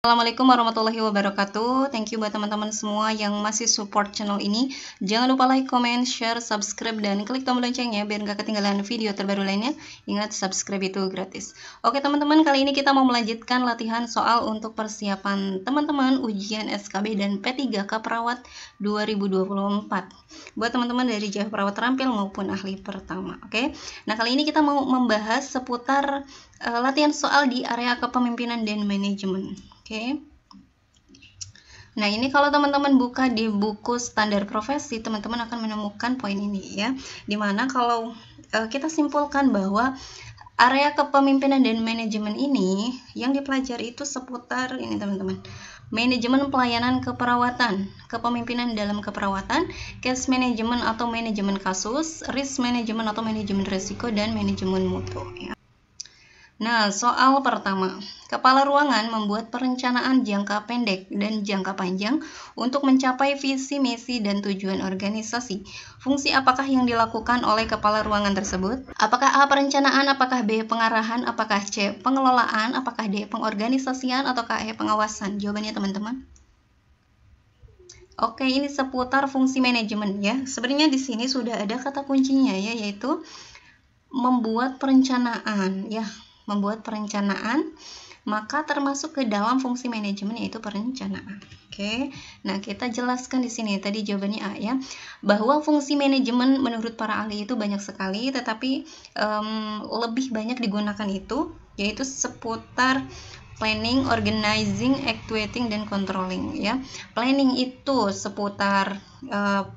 Assalamualaikum warahmatullahi wabarakatuh. Thank you buat teman-teman semua yang masih support channel ini. Jangan lupa like, comment, share, subscribe, dan klik tombol loncengnya biar gak ketinggalan video terbaru lainnya. Ingat, subscribe itu gratis. Oke teman-teman, kali ini kita mau melanjutkan latihan soal untuk persiapan teman-teman ujian SKB dan P3K Perawat 2024. Buat teman-teman dari JH Perawat Terampil maupun ahli pertama. Oke. Nah, kali ini kita mau membahas seputar latihan soal di area kepemimpinan dan manajemen. Oke. Nah, ini kalau teman-teman buka di buku standar profesi, teman-teman akan menemukan poin ini ya. Dimana kalau kita simpulkan bahwa area kepemimpinan dan manajemen ini yang dipelajari itu seputar ini teman-teman. Manajemen pelayanan keperawatan, kepemimpinan dalam keperawatan, case management atau manajemen kasus, risk management atau manajemen risiko, dan manajemen mutu ya. Nah, soal pertama, kepala ruangan membuat perencanaan jangka pendek dan jangka panjang untuk mencapai visi, misi, dan tujuan organisasi. Fungsi apakah yang dilakukan oleh kepala ruangan tersebut? Apakah A. perencanaan, apakah B. pengarahan, apakah C. pengelolaan, apakah D. pengorganisasian, ataukah E. pengawasan? Jawabannya teman-teman. Oke, ini seputar fungsi manajemen ya. Sebenarnya di sini sudah ada kata kuncinya ya, yaitu membuat perencanaan ya. Membuat perencanaan, maka termasuk ke dalam fungsi manajemen yaitu perencanaan. Oke. Nah, kita jelaskan di sini tadi jawabannya A ya, bahwa fungsi manajemen menurut para ahli itu banyak sekali, tetapi lebih banyak digunakan itu yaitu seputar planning, organizing, actuating, dan controlling ya. Planning itu seputar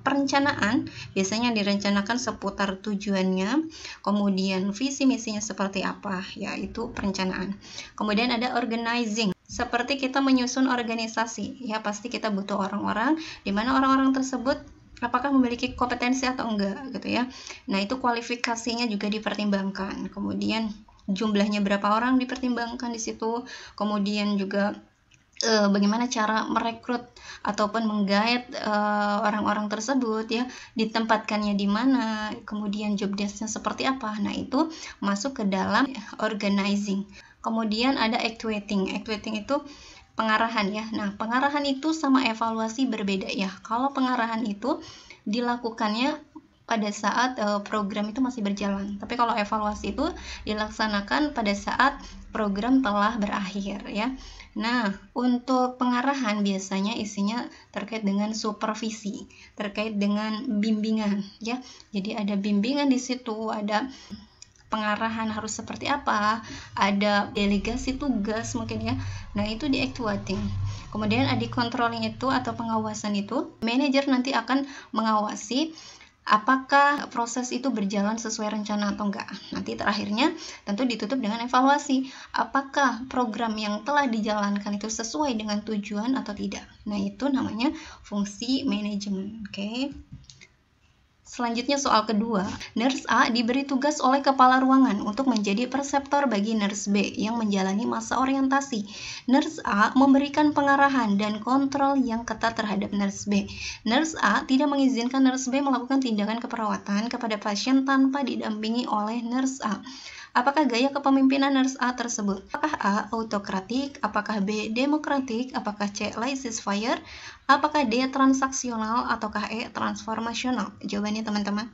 perencanaan, biasanya direncanakan seputar tujuannya, kemudian visi misinya seperti apa, yaitu perencanaan. Kemudian ada organizing, seperti kita menyusun organisasi ya, pasti kita butuh orang-orang, di mana orang-orang tersebut apakah memiliki kompetensi atau enggak gitu ya. Nah, itu kualifikasinya juga dipertimbangkan. Kemudian jumlahnya berapa orang dipertimbangkan di situ. Kemudian juga bagaimana cara merekrut ataupun menggait orang-orang tersebut ya, ditempatkannya di mana, kemudian job desk-nya seperti apa. Nah, itu masuk ke dalam organizing. Kemudian ada actuating. Actuating itu pengarahan ya. Nah, pengarahan itu sama evaluasi berbeda ya. Kalau pengarahan itu dilakukannya pada saat program itu masih berjalan. Tapi kalau evaluasi itu dilaksanakan pada saat program telah berakhir ya. Nah, untuk pengarahan biasanya isinya terkait dengan supervisi, terkait dengan bimbingan ya. Jadi ada bimbingan di situ, ada pengarahan harus seperti apa, ada delegasi tugas mungkin ya. Nah, itu di actuating. Kemudian ada controlling itu atau pengawasan itu, manajer nanti akan mengawasi apakah proses itu berjalan sesuai rencana atau enggak. Nanti terakhirnya tentu ditutup dengan evaluasi. Apakah program yang telah dijalankan itu sesuai dengan tujuan atau tidak. Nah, itu namanya fungsi manajemen. Oke. Selanjutnya soal kedua, nurse A diberi tugas oleh kepala ruangan untuk menjadi preseptor bagi nurse B yang menjalani masa orientasi. Nurse A memberikan pengarahan dan kontrol yang ketat terhadap nurse B. Nurse A tidak mengizinkan nurse B melakukan tindakan keperawatan kepada pasien tanpa didampingi oleh nurse A. Apakah gaya kepemimpinan nurse A tersebut? Apakah A. autokratik? Apakah B. demokratik? Apakah C. laissez-faire? Apakah D. transaksional? Ataukah E. transformasional? Jawabannya teman-teman.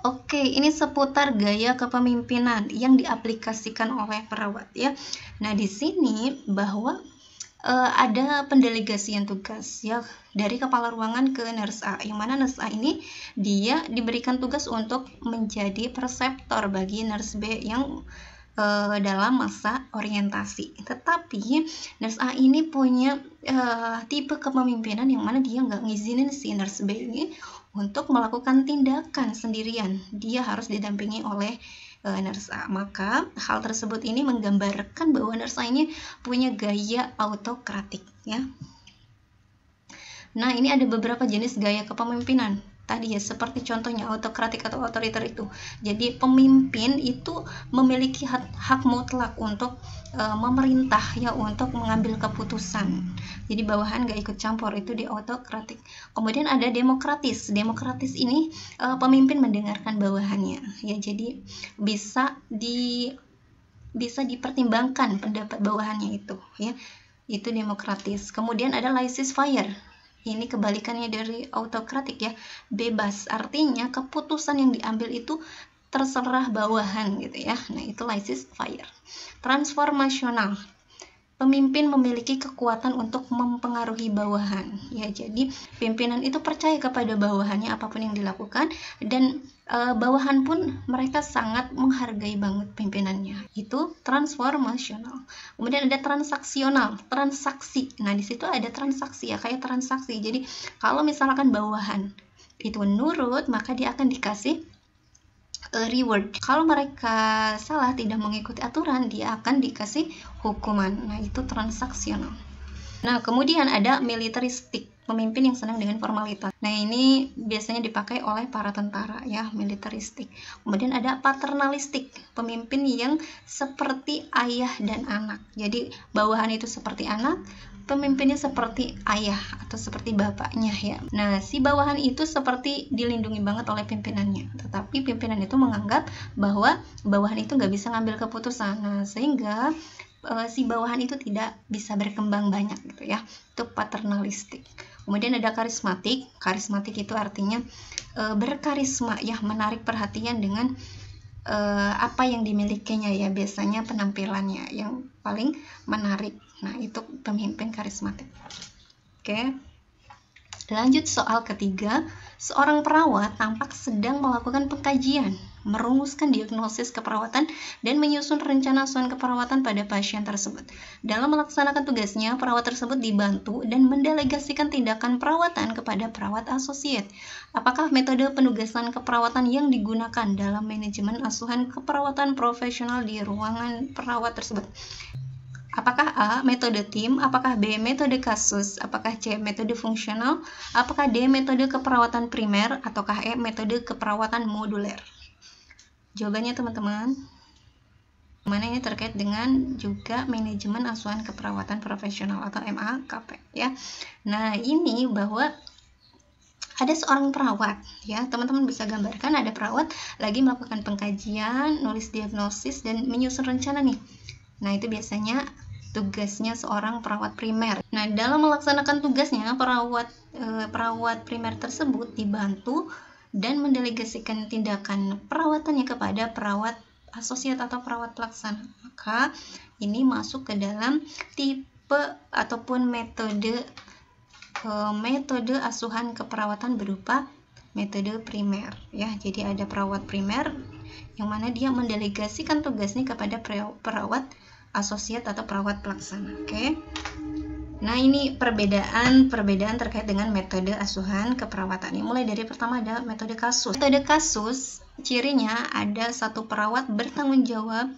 Oke, ini seputar gaya kepemimpinan yang diaplikasikan oleh perawat ya. Nah, di sini bahwa ada pendelegasian tugas ya dari kepala ruangan ke nurse A, yang mana nurse A ini dia diberikan tugas untuk menjadi preseptor bagi nurse B yang dalam masa orientasi. Tetapi nurse A ini punya tipe kepemimpinan yang mana dia nggak ngizinin si nurse B ini untuk melakukan tindakan sendirian. Dia harus didampingi oleh nurse A. Maka hal tersebut ini menggambarkan bahwa nurse A ini punya gaya autokratik ya. Nah, ini ada beberapa jenis gaya kepemimpinan tadi ya, seperti contohnya autokratik atau otoriter itu. Jadi pemimpin itu memiliki hak mutlak untuk memerintah ya, untuk mengambil keputusan. Jadi bawahan gak ikut campur, itu di autokratik. Kemudian ada demokratis. Demokratis ini pemimpin mendengarkan bawahannya ya, jadi bisa bisa dipertimbangkan pendapat bawahannya itu, ya. Itu demokratis. Kemudian ada laissez-faire. Ini kebalikannya dari autokratik, ya, bebas. Artinya keputusan yang diambil itu terserah bawahan gitu, ya. Nah, itu laissez-faire. Transformasional. Pemimpin memiliki kekuatan untuk mempengaruhi bawahan, ya. Jadi pimpinan itu percaya kepada bawahannya apapun yang dilakukan, dan bawahan pun mereka sangat menghargai banget pimpinannya. Itu transformasional. Kemudian ada transaksional, transaksi. Nah, di situ ada transaksi, ya, kayak transaksi. Jadi kalau misalkan bawahan itu nurut, maka dia akan dikasih reward. Kalau mereka salah, tidak mengikuti aturan, dia akan dikasih hukuman. Nah, itu transaksional. Nah, kemudian ada militaristik, pemimpin yang senang dengan formalitas. Nah, ini biasanya dipakai oleh para tentara, ya, militaristik. Kemudian ada paternalistik, pemimpin yang seperti ayah dan anak. Jadi bawahan itu seperti anak, pemimpinnya seperti ayah atau seperti bapaknya, ya. Nah, si bawahan itu seperti dilindungi banget oleh pimpinannya, tetapi pimpinan itu menganggap bahwa bawahan itu nggak bisa ngambil keputusan. Nah, sehingga si bawahan itu tidak bisa berkembang banyak gitu, ya. Itu paternalistik. Kemudian ada karismatik. Karismatik itu artinya berkarisma, ya, menarik perhatian dengan apa yang dimilikinya, ya, biasanya penampilannya yang paling menarik. Nah, itu pemimpin karismatik. Oke. Lanjut soal ketiga, seorang perawat tampak sedang melakukan pengkajian, merumuskan diagnosis keperawatan, dan menyusun rencana asuhan keperawatan pada pasien tersebut. Dalam melaksanakan tugasnya, perawat tersebut dibantu dan mendelegasikan tindakan perawatan kepada perawat asosiat. Apakah metode penugasan keperawatan yang digunakan dalam manajemen asuhan keperawatan profesional di ruangan perawat tersebut? Apakah A, metode tim? Apakah B, metode kasus? Apakah C, metode fungsional? Apakah D, metode keperawatan primer? Ataukah E, metode keperawatan moduler? Jawabannya, teman-teman, mana ini terkait dengan juga manajemen asuhan keperawatan profesional atau MAKP, ya. Nah, ini bahwa ada seorang perawat, ya, teman-teman bisa gambarkan ada perawat lagi melakukan pengkajian, nulis diagnosis, dan menyusun rencana nih. Nah, itu biasanya tugasnya seorang perawat primer. Nah, dalam melaksanakan tugasnya, perawat primer tersebut dibantu dan mendelegasikan tindakan perawatannya kepada perawat asosiat atau perawat pelaksana. Maka ini masuk ke dalam tipe ataupun metode asuhan keperawatan berupa metode primer, ya. Jadi ada perawat primer yang mana dia mendelegasikan tugasnya kepada perawat asosiat atau perawat pelaksana. Oke. Nah, ini perbedaan terkait dengan metode asuhan keperawatan. Ini mulai dari pertama ada metode kasus. Metode kasus cirinya ada satu perawat bertanggung jawab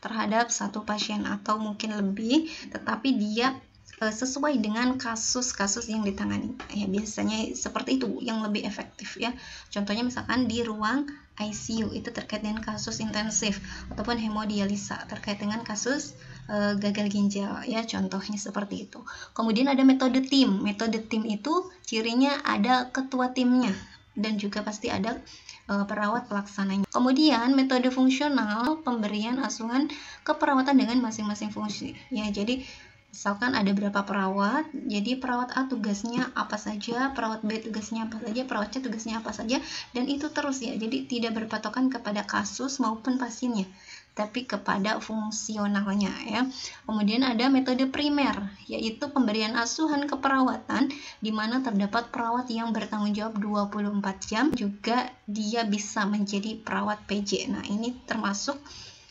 terhadap satu pasien atau mungkin lebih, tetapi dia sesuai dengan kasus-kasus yang ditangani. Ya, biasanya seperti itu yang lebih efektif, ya. Contohnya misalkan di ruang ICU itu terkait dengan kasus intensif, ataupun hemodialisa terkait dengan kasus gagal ginjal, ya, contohnya seperti itu. Kemudian ada metode tim. Metode tim itu cirinya ada ketua timnya dan juga pasti ada perawat pelaksananya. Kemudian metode fungsional, pemberian asuhan keperawatan dengan masing-masing fungsi, ya. Jadi misalkan ada berapa perawat, jadi perawat A tugasnya apa saja, perawat B tugasnya apa saja, perawat C tugasnya apa saja, dan itu terus, ya. Jadi tidak berpatokan kepada kasus maupun pasiennya, tapi kepada fungsionalnya, ya. Kemudian ada metode primer, yaitu pemberian asuhan keperawatan di mana terdapat perawat yang bertanggung jawab 24 jam, juga dia bisa menjadi perawat PJ. Nah, ini termasuk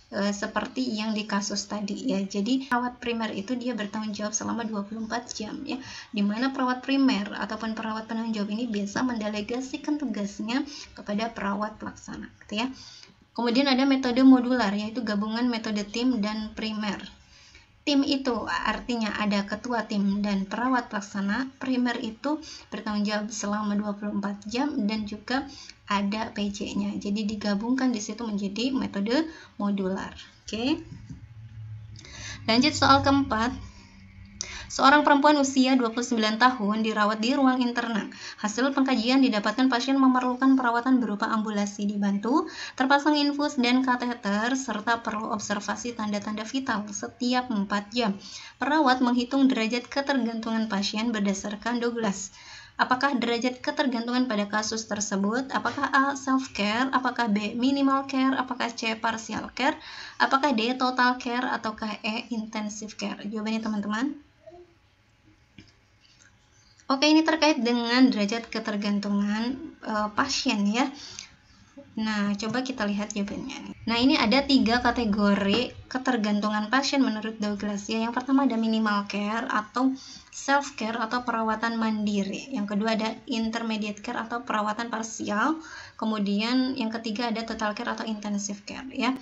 seperti yang di kasus tadi, ya. Jadi perawat primer itu dia bertanggung jawab selama 24 jam, ya. Dimana perawat primer ataupun perawat penanggung jawab ini biasa mendelegasikan tugasnya kepada perawat pelaksana, gitu, ya. Kemudian ada metode modular, yaitu gabungan metode tim dan primer. Tim itu artinya ada ketua tim dan perawat pelaksana. Primer itu bertanggung jawab selama 24 jam dan juga ada PJ-nya. Jadi digabungkan di situ menjadi metode modular. Oke. Lanjut soal keempat. Seorang perempuan usia 29 tahun dirawat di ruang internal. Hasil pengkajian didapatkan pasien memerlukan perawatan berupa ambulasi dibantu, terpasang infus dan kateter, serta perlu observasi tanda-tanda vital setiap 4 jam. Perawat menghitung derajat ketergantungan pasien berdasarkan Douglas. Apakah derajat ketergantungan pada kasus tersebut? Apakah A. Self-care? Apakah B. Minimal care? Apakah C. Partial care? Apakah D. Total care? Ataukah E. Intensive care? Jawabannya teman-teman. Oke, ini terkait dengan derajat ketergantungan pasien ya. Nah, coba kita lihat jawabannya. Nah, ini ada 3 kategori ketergantungan pasien menurut Douglas ya. Yang pertama ada minimal care atau self care atau perawatan mandiri. Yang kedua ada intermediate care atau perawatan parsial. Kemudian yang ketiga ada total care atau intensive care ya.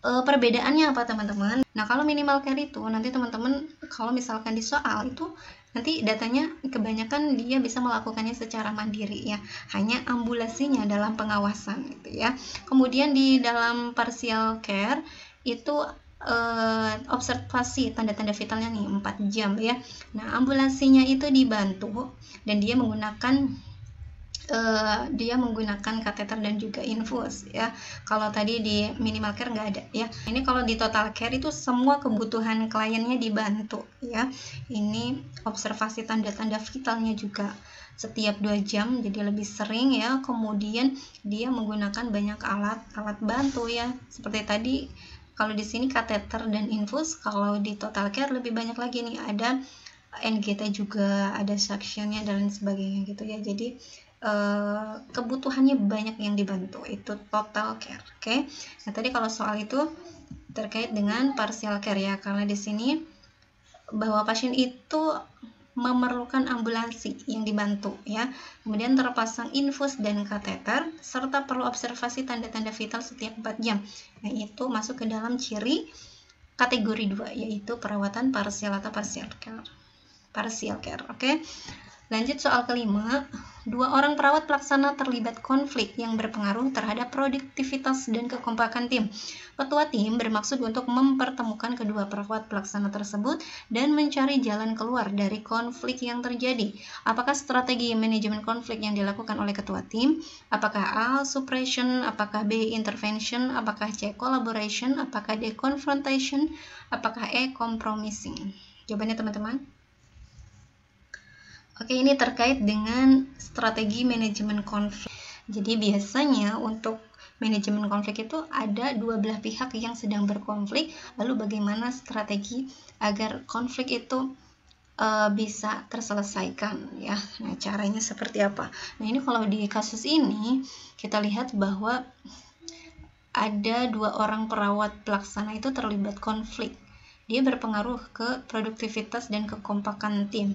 Perbedaannya apa teman-teman? Nah, kalau minimal care itu nanti teman-teman kalau misalkan di soal itu nanti datanya kebanyakan dia bisa melakukannya secara mandiri ya, hanya ambulasinya dalam pengawasan gitu ya. Kemudian di dalam partial care itu observasi tanda-tanda vitalnya nih 4 jam ya. Nah, ambulasinya itu dibantu dan dia menggunakan kateter dan juga infus ya. Kalau tadi di minimal care nggak ada ya. Ini kalau di total care itu semua kebutuhan kliennya dibantu ya. Ini observasi tanda-tanda vitalnya juga setiap 2 jam jadi lebih sering ya. Kemudian dia menggunakan banyak alat bantu ya. Seperti tadi kalau di sini kateter dan infus, kalau di total care lebih banyak lagi nih, ada NGT juga, ada suctionnya dan lain sebagainya gitu ya. Jadi kebutuhannya banyak yang dibantu, itu total care. Oke. Nah, tadi kalau soal itu terkait dengan partial care ya, karena di sini bahwa pasien itu memerlukan ambulansi yang dibantu ya. Kemudian terpasang infus dan kateter serta perlu observasi tanda-tanda vital setiap 4 jam. Nah, itu masuk ke dalam ciri kategori 2 yaitu perawatan parsial atau partial care. Partial care, oke. Lanjut soal kelima, 2 orang perawat pelaksana terlibat konflik yang berpengaruh terhadap produktivitas dan kekompakan tim. Ketua tim bermaksud untuk mempertemukan kedua perawat pelaksana tersebut dan mencari jalan keluar dari konflik yang terjadi. Apakah strategi manajemen konflik yang dilakukan oleh ketua tim? Apakah A. Suppression? Apakah B. Intervention? Apakah C. Collaboration? Apakah D. Confrontation? Apakah E. Compromising? Jawabannya teman-teman. Oke, ini terkait dengan strategi manajemen konflik. Jadi biasanya untuk manajemen konflik itu ada 2 belah pihak yang sedang berkonflik, lalu bagaimana strategi agar konflik itu bisa terselesaikan ya. Nah, caranya seperti apa? Nah, ini kalau di kasus ini kita lihat bahwa ada 2 orang perawat pelaksana itu terlibat konflik. Dia berpengaruh ke produktivitas dan kekompakan tim.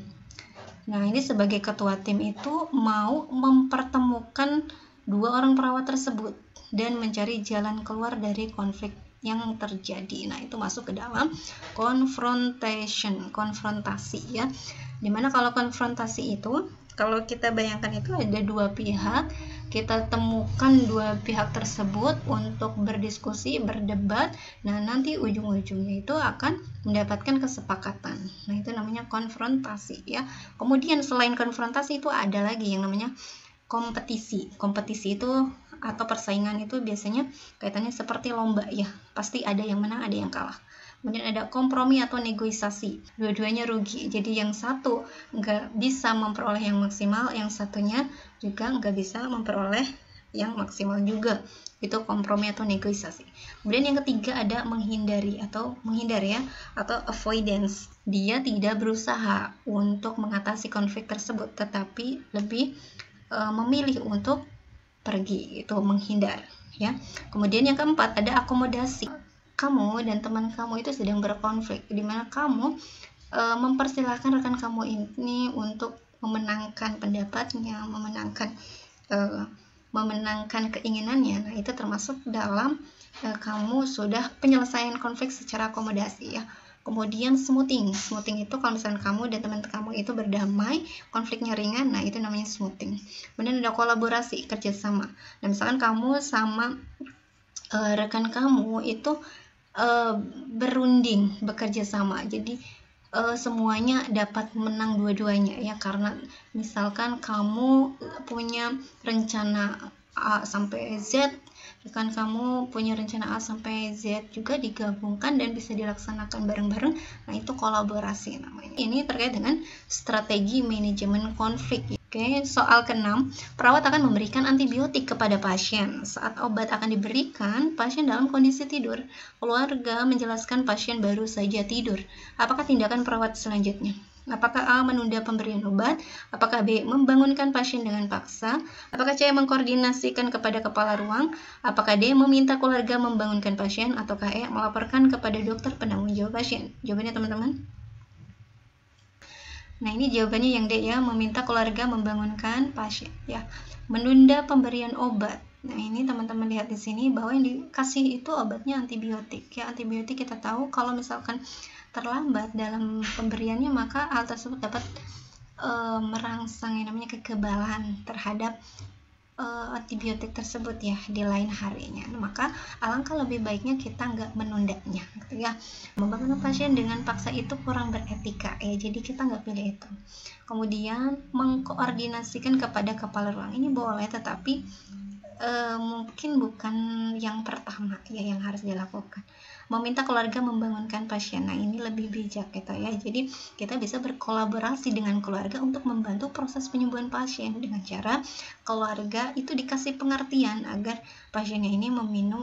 Nah, ini sebagai ketua tim itu mau mempertemukan 2 orang perawat tersebut dan mencari jalan keluar dari konflik yang terjadi. Nah, itu masuk ke dalam confrontation, konfrontasi ya. Dimana kalau konfrontasi itu, kalau kita bayangkan itu ada 2 pihak, kita temukan 2 pihak tersebut untuk berdiskusi, berdebat. Nah, nanti ujung-ujungnya itu akan mendapatkan kesepakatan. Nah, itu namanya konfrontasi ya. Kemudian selain konfrontasi itu ada lagi yang namanya kompetisi. Kompetisi itu atau persaingan itu biasanya kaitannya seperti lomba ya. Pasti ada yang menang, ada yang kalah. Kemudian ada kompromi atau negosiasi, dua-duanya rugi. Jadi yang satu nggak bisa memperoleh yang maksimal, yang satunya juga nggak bisa memperoleh yang maksimal juga. Itu kompromi atau negosiasi. Kemudian yang ketiga ada menghindari atau avoidance. Dia tidak berusaha untuk mengatasi konflik tersebut, tetapi lebih memilih untuk pergi, itu menghindar ya. Kemudian yang keempat ada akomodasi. Kamu dan teman kamu itu sedang berkonflik, di mana kamu mempersilahkan rekan kamu ini untuk memenangkan pendapatnya, memenangkan keinginannya. Nah, itu termasuk dalam kamu sudah penyelesaian konflik secara akomodasi ya. Kemudian smoothing itu kalau misalnya kamu dan teman kamu itu berdamai, konfliknya ringan, nah itu namanya smoothing. Kemudian ada kolaborasi, kerjasama. Nah, misalkan kamu sama rekan kamu itu berunding, bekerja sama. Jadi semuanya dapat menang dua-duanya ya, karena misalkan kamu punya rencana A sampai Z, kan kamu punya rencana A sampai Z juga digabungkan dan bisa dilaksanakan bareng-bareng. Nah, itu kolaborasi namanya. Ini terkait dengan strategi manajemen konflik. Oke, soal ke-6, perawat akan memberikan antibiotik kepada pasien. Saat obat akan diberikan, pasien dalam kondisi tidur. Keluarga menjelaskan pasien baru saja tidur. Apakah tindakan perawat selanjutnya? Apakah A. menunda pemberian obat? Apakah B. membangunkan pasien dengan paksa? Apakah C. mengkoordinasikan kepada kepala ruang? Apakah D. meminta keluarga membangunkan pasien? Ataukah E. melaporkan kepada dokter penanggung jawab pasien? Jawabannya teman-teman. Nah, ini jawabannya yang D ya, meminta keluarga membangunkan pasien ya. Menunda pemberian obat. Nah, ini teman-teman lihat di sini bahwa yang dikasih itu obatnya antibiotik ya. Antibiotik kita tahu kalau misalkan terlambat dalam pemberiannya, maka hal tersebut dapat merangsang yang namanya kekebalan terhadap antibiotik tersebut ya di lain harinya. Nah, maka alangkah lebih baiknya kita nggak menundanya gitu ya. Membangun pasien dengan paksa itu kurang beretika ya, jadi kita nggak pilih itu. Kemudian mengkoordinasikan kepada kepala ruang, ini boleh, tetapi mungkin bukan yang pertama ya yang harus dilakukan. Meminta keluarga membangunkan pasien, nah ini lebih bijak gitu ya. Jadi kita bisa berkolaborasi dengan keluarga untuk membantu proses penyembuhan pasien dengan cara keluarga itu dikasih pengertian agar pasiennya ini meminum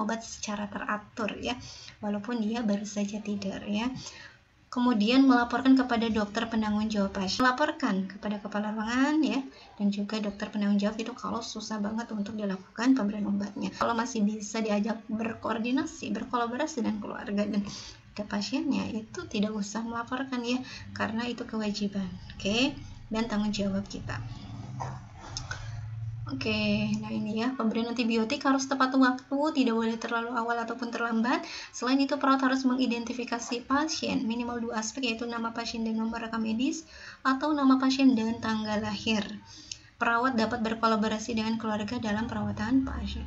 obat secara teratur ya, walaupun dia baru saja tidur ya. Kemudian melaporkan kepada dokter penanggung jawab pasien, melaporkan kepada kepala ruangan ya, dan juga dokter penanggung jawab itu kalau susah banget untuk dilakukan pemberian obatnya. Kalau masih bisa diajak berkoordinasi, berkolaborasi dengan keluarga dan ke pasiennya, itu tidak usah melaporkan ya, karena itu kewajiban, oke, dan tanggung jawab kita. Oke, nah ini ya, pemberian antibiotik harus tepat waktu, tidak boleh terlalu awal ataupun terlambat. Selain itu, perawat harus mengidentifikasi pasien minimal 2 aspek, yaitu nama pasien dan nomor rekam medis, atau nama pasien dan tanggal lahir. Perawat dapat berkolaborasi dengan keluarga dalam perawatan pasien.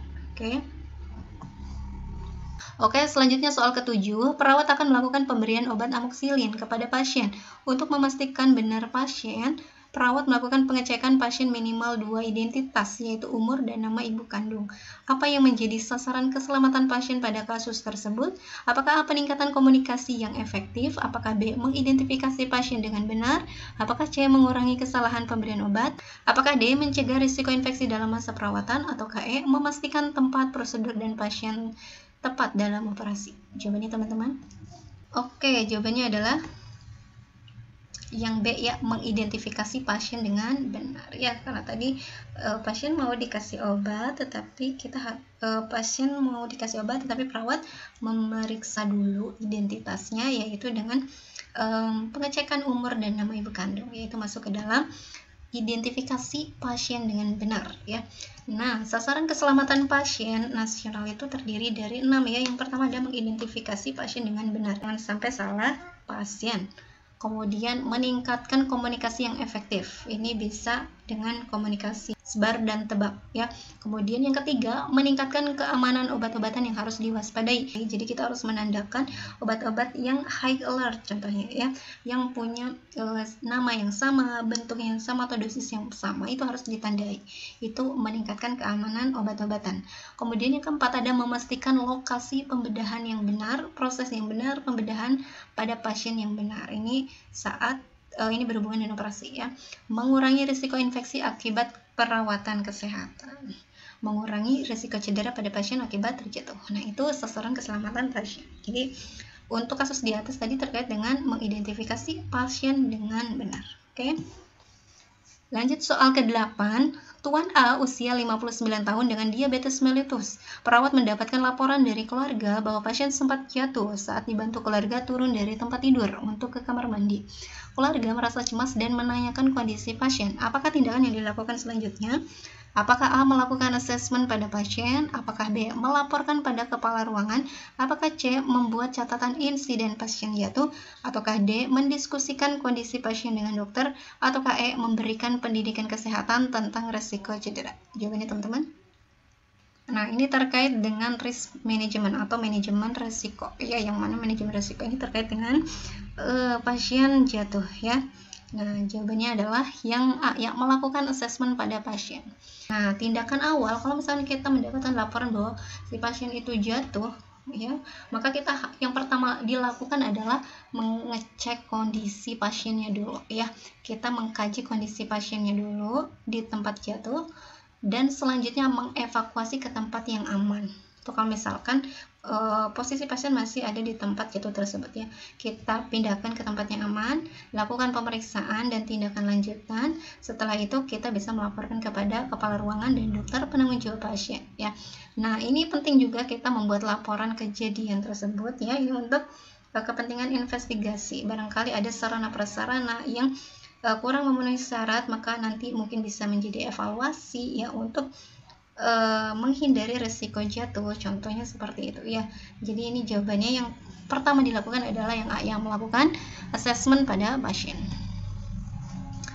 Oke, selanjutnya soal ke-7, perawat akan melakukan pemberian obat amoxicillin kepada pasien. Untuk memastikan benar pasien, perawat melakukan pengecekan pasien minimal 2 identitas, yaitu umur dan nama ibu kandung. Apa yang menjadi sasaran keselamatan pasien pada kasus tersebut? Apakah A. peningkatan komunikasi yang efektif? Apakah B. mengidentifikasi pasien dengan benar? Apakah C. mengurangi kesalahan pemberian obat? Apakah D. mencegah risiko infeksi dalam masa perawatan? Ataukah E. memastikan tempat, prosedur, dan pasien tepat dalam operasi? Jawabannya teman-teman. Oke, jawabannya adalah yang B ya, mengidentifikasi pasien dengan benar ya, karena tadi pasien mau dikasih obat tetapi perawat memeriksa dulu identitasnya, yaitu dengan pengecekan umur dan nama ibu kandung, yaitu masuk ke dalam identifikasi pasien dengan benar ya. Nah, sasaran keselamatan pasien nasional itu terdiri dari 6 ya. Yang pertama ada mengidentifikasi pasien dengan benar, jangan sampai salah pasien. Kemudian meningkatkan komunikasi yang efektif, ini bisa dengan komunikasi sebar dan tebak ya. Kemudian yang ketiga, meningkatkan keamanan obat-obatan yang harus diwaspadai. Jadi kita harus menandakan obat-obat yang high alert contohnya ya, yang punya nama yang sama, bentuk yang sama, atau dosis yang sama, itu harus ditandai. Itu meningkatkan keamanan obat-obatan. Kemudian yang keempat ada memastikan lokasi pembedahan yang benar, proses yang benar pembedahan pada pasien yang benar. Ini saat ini berhubungan dengan operasi ya. Mengurangi risiko infeksi akibat perawatan kesehatan, mengurangi risiko cedera pada pasien akibat terjatuh. Nah, itu sasaran keselamatan pasien. Jadi untuk kasus di atas tadi terkait dengan mengidentifikasi pasien dengan benar. Oke. Lanjut soal ke-8. Tuan A usia 59 tahun dengan diabetes mellitus. Perawat mendapatkan laporan dari keluarga bahwa pasien sempat jatuh saat dibantu keluarga turun dari tempat tidur untuk ke kamar mandi. Keluarga merasa cemas dan menanyakan kondisi pasien. Apakah tindakan yang dilakukan selanjutnya? Apakah A. melakukan asesmen pada pasien? Apakah B. melaporkan pada kepala ruangan? Apakah C. membuat catatan insiden pasien jatuh? Ataukah D. mendiskusikan kondisi pasien dengan dokter? Ataukah E. memberikan pendidikan kesehatan tentang resiko cedera? Jawabannya teman-teman. Nah, ini terkait dengan risk management atau manajemen risiko. Ya, yang mana manajemen risiko ini terkait dengan pasien jatuh ya. Nah, jawabannya adalah yang A, yang melakukan assessment pada pasien. Nah, tindakan awal kalau misalnya kita mendapatkan laporan bahwa si pasien itu jatuh ya, maka kita yang pertama dilakukan adalah mengecek kondisi pasiennya dulu ya. Kita mengkaji kondisi pasiennya dulu di tempat jatuh dan selanjutnya mengevakuasi ke tempat yang aman. Tuh kalau misalkan posisi pasien masih ada di tempat jatuh tersebut ya, kita pindahkan ke tempat yang aman, lakukan pemeriksaan dan tindakan lanjutan. Setelah itu kita bisa melaporkan kepada kepala ruangan dan dokter penanggung jawab pasien ya. Nah, ini penting juga kita membuat laporan kejadian tersebut ya, ini untuk kepentingan investigasi. Barangkali ada sarana prasarana yang kurang memenuhi syarat, maka nanti mungkin bisa menjadi evaluasi ya untuk menghindari resiko jatuh, contohnya seperti itu ya. Jadi ini jawabannya yang pertama dilakukan adalah yang A, yang melakukan assessment pada pasien.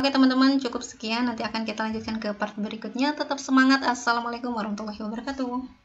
Oke teman-teman, cukup sekian, nanti akan kita lanjutkan ke part berikutnya. Tetap semangat. Assalamualaikum warahmatullahi wabarakatuh.